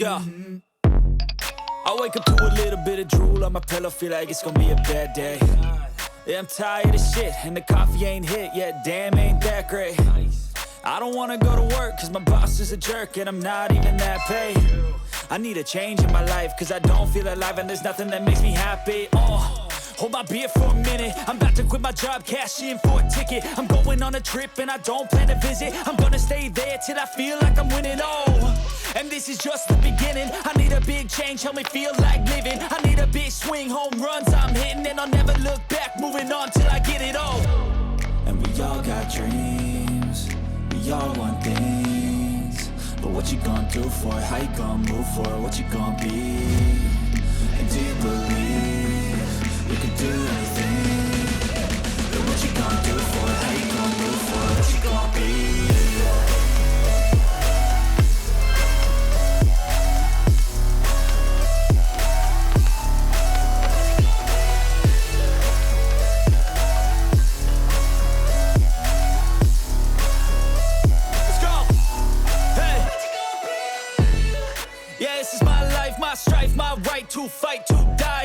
Yeah. I wake up to a little bit of drool on my pillow, feel like it's gonna be a bad day. Yeah, I'm tired of shit, and the coffee ain't hit yet, damn, ain't that great. I don't wanna go to work, cause my boss is a jerk, and I'm not even that paid. I need a change in my life, cause I don't feel alive, and there's nothing that makes me happy. Hold my beer for a minute, I'm about to quit my job, cash in for a ticket. I'm going on a trip and I don't plan to visit. I'm gonna stay there till I feel like I'm winning, and this is just the beginning. I need a big change, help me feel like living. I need a big swing, home runs I'm hitting, and I'll never look back, moving on till I get it all. And we all got dreams, we all want things, but what you gonna do for it? How you gonna move for it? What you gonna be? And do you believe you can do anything? But what you gonna do for it? How you gonna move for it? What you gonna be? Let's go! Hey! Yeah, this is my life, my strife, my right to fight, to die,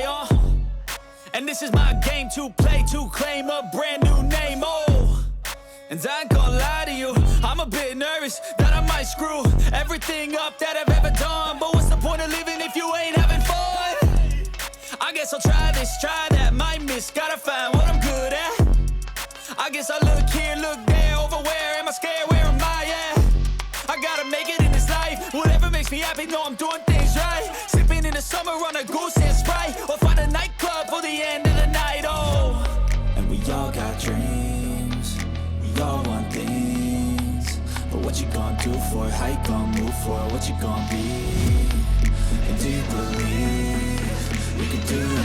and this is my game to play, to claim a brand new name, and I ain't gonna lie to you, I'm a bit nervous that I might screw everything up that I've ever done. But what's the point of living if you ain't having fun? I guess I'll try this, try that, might miss, gotta find what I'm good at. I guess I look here, look there, over where am I scared, where am I at? I gotta make it in this life, whatever makes me happy, know I'm doing things right. Sipping in the summer on a goose and Sprite, or find a nightclub for the end of the night, and we all got dreams, we all want things, but what you gonna do for it? How you gonna move for it? What you gonna be? And do you believe you can do it?